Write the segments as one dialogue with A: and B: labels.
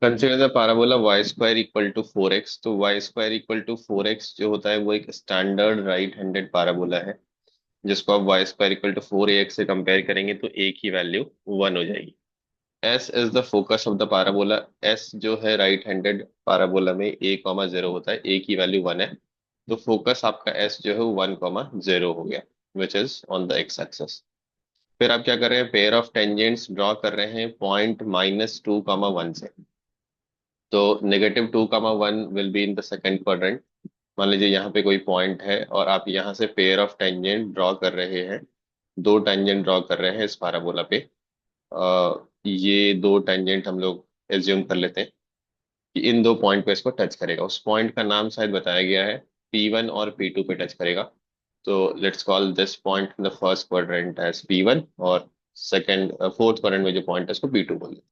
A: Consider the parabola y square equal to 4x। तो Y square equal to 4x जो होता है वो एक स्टैंडर्ड राइट हैंडेड पैराबोला है, जिसको आप Y square equal to 4ax से कंपेयर करेंगे तो a की वैल्यू 1 हो जाएगी। S is the focus of the parabola. S जो है राइट हैंडेड पैराबोला में a कॉमा 0 होता है, a की वैल्यू 1 है, तो फोकस आपका S जो है वो 1 कॉमा 0 हो गया, which is on the x axis. फिर आप क्या कर रहे हैं, पेयर ऑफ टेंजेंट्स ड्रॉ कर रहे हैं पॉइंट -2, 1 से। तो -2, 1 will be in the second quadrant. मान लीजिए यहाँ पे कोई पॉइंट है और आप यहाँ से पेयर ऑफ टेंजेंट ड्रॉ कर रहे हैं, दो टेंजेंट ड्रॉ कर रहे हैं इस पैराबोला पे। ये दो टेंजेंट हम लोग एज्यूम कर लेते हैं कि इन दो पॉइंट पे इसको टच करेगा। उस पॉइंट का नाम शायद बताया गया है, P1 और P2 पे टच करेगा। तो let's call this point in the first quadrant as P1, और सेकंड फोर्थ क्वाड्रेंट में जो पॉइंट है उसको P2 बोल देते हैं।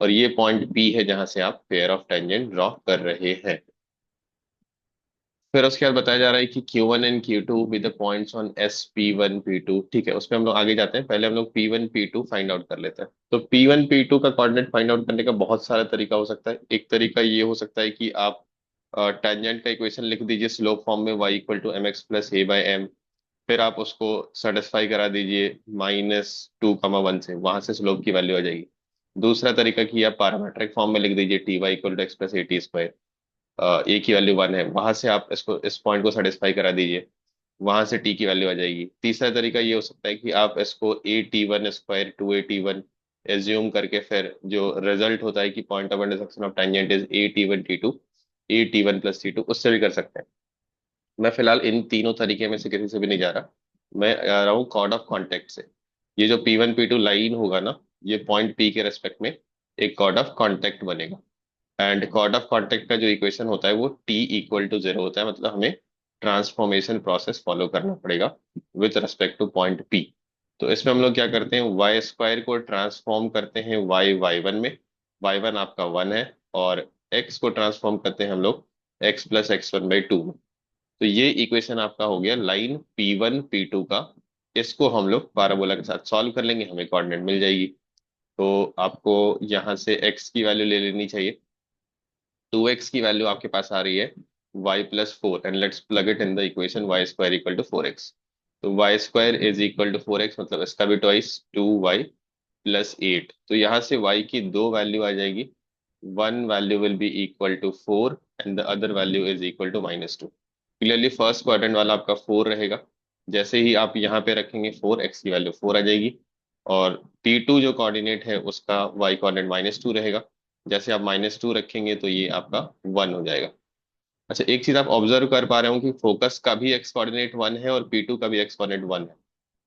A: और ये पॉइंट P है जहां से आप पेयर ऑफ टेंजेंट ड्रॉ कर रहे हैं। फिर उसके बाद बताया जा रहा है कि Q1 and Q2 with the points on S P1 P2। ठीक है, उसमें हम लोग आगे जाते हैं, पहले हम लोग P1 P2 फाइंड आउट कर लेते हैं। तो P1 P2 का कोऑर्डिनेट फाइंड आउट करने का बहुत सारा तरीका हो सकता है। एक तरीका ये हो सकता है कि आप टेंजेंट का इक्वेशन लिख दीजिए स्लोप फॉर्म में, y equal to mx plus a by m. फिर आप उसको सेटिस्फाई करा दीजिए -2, 1 से, वहां से स्लोप की वैल्यू आ जाएगी। दूसरा तरीका कि आप पैरामेट्रिक फॉर्म में लिख दीजिए T Y equal to X plus A T square, A की वैल्यू 1 है, वहां से आप इसको इस पॉइंट को सेटिस्फाई करा दीजिए, वहां से टी की वैल्यू आ जाएगी। तीसरा तरीका ये हो सकता है कि आप इसको a t1 square 2a t1 assume करके फिर जो रिजल्ट होता है कि point of intersection of tangent is a t1 t2 a t1 + t2, उससे भी कर सकते हैं। मैं फिलहाल इन तीनों तरीके में से किसी से भी नहीं जा रहा, मैं आ रहा हूँ कॉर्ड ऑफ कॉन्टेक्ट से। ये जो P1 P2 लाइन होगा ना, ये पॉइंट P के रेस्पेक्ट में एक कॉर्ड ऑफ कॉन्टेक्ट बनेगा। एंड कॉर्ड ऑफ कॉन्टेक्ट का जो इक्वेशन होता है वो T इक्वल टू 0 होता है, मतलब हमें ट्रांसफॉर्मेशन प्रोसेस फॉलो करना पड़ेगा with respect two point P। तो इसमें हम लोग क्या करते हैं, वाई स्क्वायर को ट्रांसफॉर्म करते हैं y1 में, y1 आपका 1 है, और x को ट्रांसफॉर्म करते हैं हम लोग x + x1/2 में। तो ये इक्वेशन आपका हो गया लाइन P1 P2 का। इसको हम लोग पैराबोला के साथ सॉल्व कर लेंगे, हमें कोऑर्डिनेट मिल जाएगी। तो आपको यहाँ से x की वैल्यू ले लेनी चाहिए। 2x की वैल्यू आपके पास आ रही है y + 4, and let's plug it in the equation y square equal to 4x। तो y square is equal to 4x, मतलब इसका भी ट्वाइस 2y + 8। तो यहाँ से y की दो वैल्यू आ जाएगी, one value will be equal to 4 and the other value is equal to -2। Clearly first quadrant वाला आपका 4 रहेगा। जैसे ही आप यहाँ पे रखेंगे 4, x की वैल्यू 4 आ जाएगी। और T2 जो कोऑर्डिनेट है उसका y कोऑर्डिनेट -2 रहेगा। जैसे आप -2 रखेंगे तो ये आपका 1 हो जाएगा। अच्छा, एक चीज आप ऑब्जर्व कर पा रहे हो कि फोकस का भी x कोऑर्डिनेट 1 है और P2 का भी x कोऑर्डिनेट 1 है।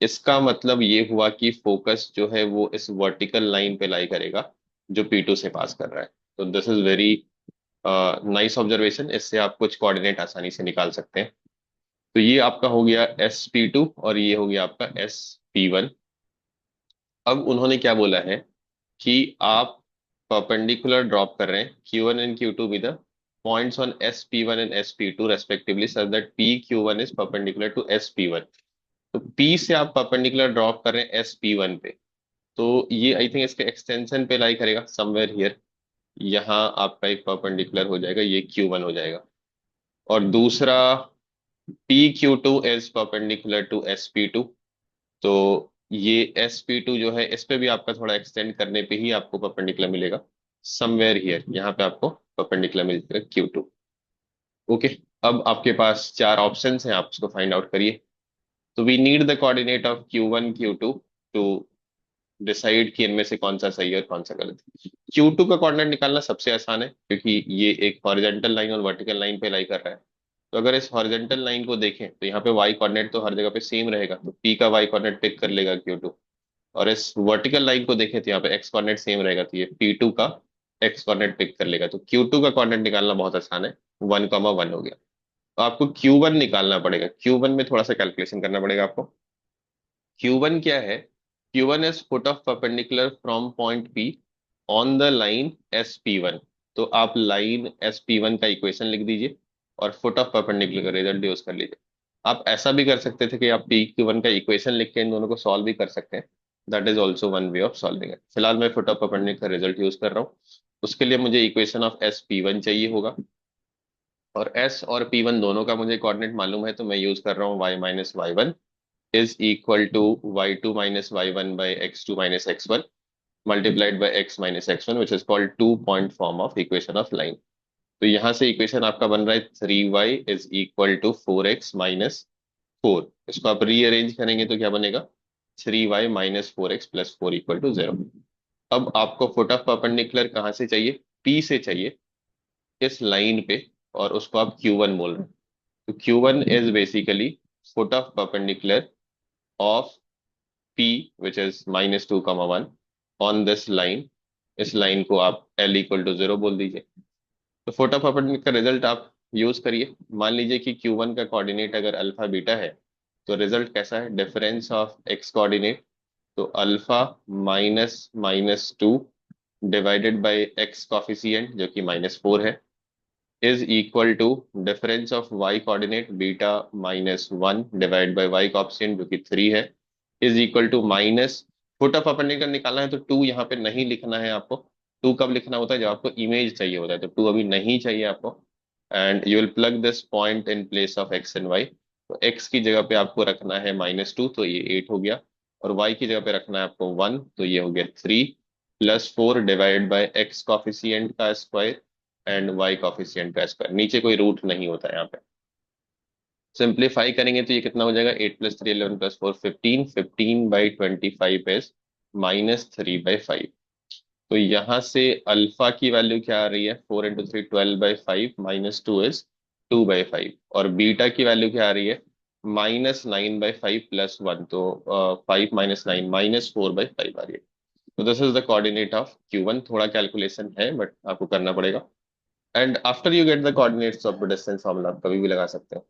A: इसका मतलब ये हुआ कि फोकस जो है वो इस वर्टिकल लाइन पे लाई करेगा जो P2 से पास कर रहा है। तो this is very nice observation, इससे आप कुछ कोऑर्डिनेट आसानी से निकाल सकते हैं। तो ये आपका हो गया SP2 और ये हो गया आपका SP1। अब उन्होंने क्या बोला है कि आप परपेंडिकुलर ड्रॉप कर रहे हैं Q1 and Q2 with the points on SP1 and SP2 respectively, such that PQ1 is perpendicular to SP1। तो P से आप परपेंडिकुलर ड्रॉप कर रहे हैं SP1 पे, तो ये आई थिंक इसके एक्सटेंशन पे लाई करेगा समवेयर हियर। यहाँ आपका एक परपेंडिकुलर हो जाएगा, ये Q1 हो जाएगा। और दूसरा PQ2 is perpendicular to SP2। तो ये SP2 जो है इस पे भी आपका थोड़ा एक्सटेंड करने पे ही आपको परपेंडिकुलर मिलेगा, समवेयर हियर, यहाँ पे आपको परपेंडिकुलर मिल जाएगा Q2। ओके, अब आपके पास चार ऑप्शंस हैं, आप उसको फाइंड आउट करिए। तो we need the coordinate of Q1 Q2 to decide कि इनमें से कौन सा सही है और कौन सा गलत है। Q2 का कोऑर्डिनेट निकालना सबसे आसान है, क्योंकि ये एक हॉरिजॉन्टल लाइन और वर्टिकल लाइन पे लाई कर रहा है। तो अगर इस हॉरिजॉन्टल लाइन को देखें तो यहाँ पे y कोऑर्डिनेट तो हर जगह पे सेम रहेगा, तो P का y कोऑर्डिनेट पिक कर लेगा Q2। और इस वर्टिकल लाइन को देखें तो यहाँ पे x कोऑर्डिनेट सेम रहेगा, तो ये P2 का x कोऑर्डिनेट पिक कर लेगा। तो Q2 का कोऑर्डिनेट निकालना बहुत आसान है, 1,1 हो गया। तो आपको Q1 निकालना पड़ेगा। Q1 में थोड़ा सा कैलकुलेशन करना पड़ेगा आपको। Q1 क्या है, Q1 is foot of perpendicular from point P on the line SP1। तो आप लाइन SP1 का इक्वेशन लिख दीजिए और फुट ऑफ परपेंडिकुलर का रिजल्ट यूज कर लीजिए। आप ऐसा भी कर सकते थे कि आप PQ1 का इक्वेशन लिख के इन दोनों को सॉल्व भी कर सकते हैं, that is also one way of solving it. फिलहाल मैं फुट ऑफ परपेंडिकुलर का रिजल्ट यूज कर रहा हूँ। उसके लिए मुझे equation of S P one चाहिए होगा, और एस और पी वन दोनों का मुझे कोऑर्डिनेट मालूम है, तो मैं यूज कर रहा हूँ y minus y one is equal to y two minus y one by x two minus x one multiplied by x minus x one, which is called two point form of equation of line. तो यहाँ से equation आपका बन रहा है 3y is equal to 4x minus 4। इसको आप rearrange करेंगे तो क्या बनेगा, 3y minus 4x plus 4 equal to 0। अब आपको फुट ऑफ परपेंडिकुलर कहाँ से चाहिए, P से चाहिए, इस लाइन पे, और उसको आप Q1 बोल रहे हैं। तो Q1 is basically foot of perpendicular of P which is -2, 1 on this line. इस लाइन को आप L इक्वल टू 0 बोल दीजिए। तो फोटो परपेंडिकुलर का रिजल्ट आप यूज करिए। मान लीजिए कि Q1 का कोऑर्डिनेट अगर अल्फा बीटा है, तो रिजल्ट कैसा है, डिफरेंस ऑफ एक्स कोऑर्डिनेट, तो alpha minus -2 divided by x coefficient जो कि -4 है, is equal to difference of y coordinate beta -1 divide by y coefficient जो कि 3 है, is equal to minus, foot of perpendicular निकालना है तो 2 यहाँ पे नहीं लिखना है आपको। 2 कब लिखना होता है, जब आपको इमेज चाहिए होता है, तो 2 अभी नहीं चाहिए आपको। And you will plug this point in place of x and y. तो एक्स की जगह पे आपको रखना है -2, तो ये 8 हो गया, और वाई की जगह पे रखना है आपको 1, तो ये हो गया 3, +4 डिवाइड बाय एक्स कॉफिशिएंट का स्क्वायर एंड वाई कॉफिशिएंट का स्क्वायर। नीचे कोई रूट नहीं होता है यहाँ पे। सिंप्लीफाई करेंगे तो ये कितना हो जाएगा, 8 + 3 11 + 4 15, 15/25 इज -3/5। तो यहाँ से अल्फा की वैल्यू क्या आ रही है, 4 × 3 12/5 -2 इज 2/5, और बीटा की वैल्यू क्या आ रही है, -9/5 +1, तो 5 - 9 -4/5 आ रही है। तो this is the coordinate of Q1। थोड़ा कैलकुलेशन है बट आपको करना पड़ेगा। And after you get the coordinates of distance formula, आप कभी भी लगा सकते हैं।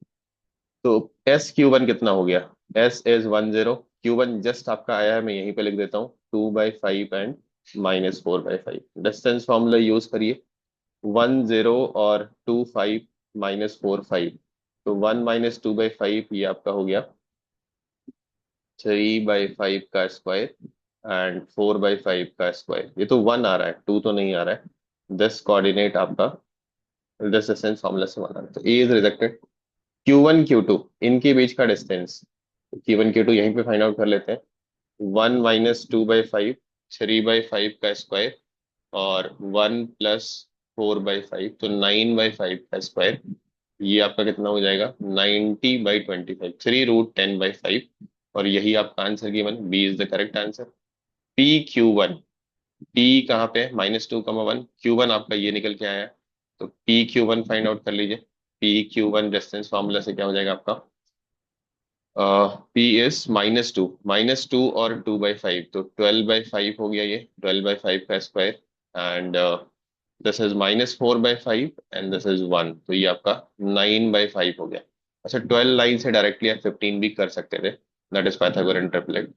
A: तो S Q1 कितना हो गया, S इज 10, Q1 जस्ट आपका आया है, मैं यहीं पे लिख देता हूँ 2/5 एंड -4/5। डिस्टेंस फॉर्मूला यूज करिए, 10 और 2 5 -4 5, तो 1 - 2/5 ये आपका हो गया 3/5 का स्क्वायर एंड 4/5 का स्क्वायर। ये तो 1 आ रहा है, 2 तो नहीं आ रहा है। दिस कोऑर्डिनेट आपका डिस्टेंस फॉर्मूला से 1 आ रहा है, तो ए इज रिजेक्टेड। Q1 Q2 इनके बीच का डिस्टेंस, Q1 Q2 यहीं पे फाइंड आउट कर लेते हैं। 1 - 2/5, 3/5 का स्क्वायर, और 1 + 4/5, तो 9/5 का स्क्वायर। ये आपका कितना हो जाएगा, 90/25, 3√10/5। और यही आपका answer given, B is the correct answer. PQ1, P कहाँ पे है, -2, 1, Q1 आपका ये निकल के आया है। तो PQ1 फाइंड आउट कर लीजिए। PQ1 डिस्टेंस फॉर्मूला से क्या हो जाएगा आपका, P इज -2 और 2/5, तो 12/5 हो गया, ये 12/5 का square, and this is -4/5 and this is 1, तो ये आपका 9/5 हो गया। अच्छा, 12 लाइन से डायरेक्टली आप 15 भी कर सकते थे, that is Pythagorean triplet,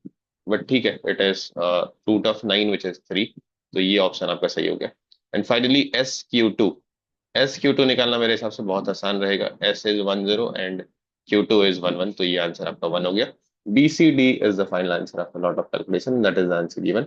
A: but ठीक है, इट इज √9 विच इज 3, तो ये ऑप्शन आपका सही हो गया। एंड फाइनली S Q2 निकालना मेरे हिसाब से बहुत आसान रहेगा। S is 10 and Q2 is 11, तो ये आंसर आपका 1 हो गया। BCD is the final answer after lot of calculation, that is the answer given.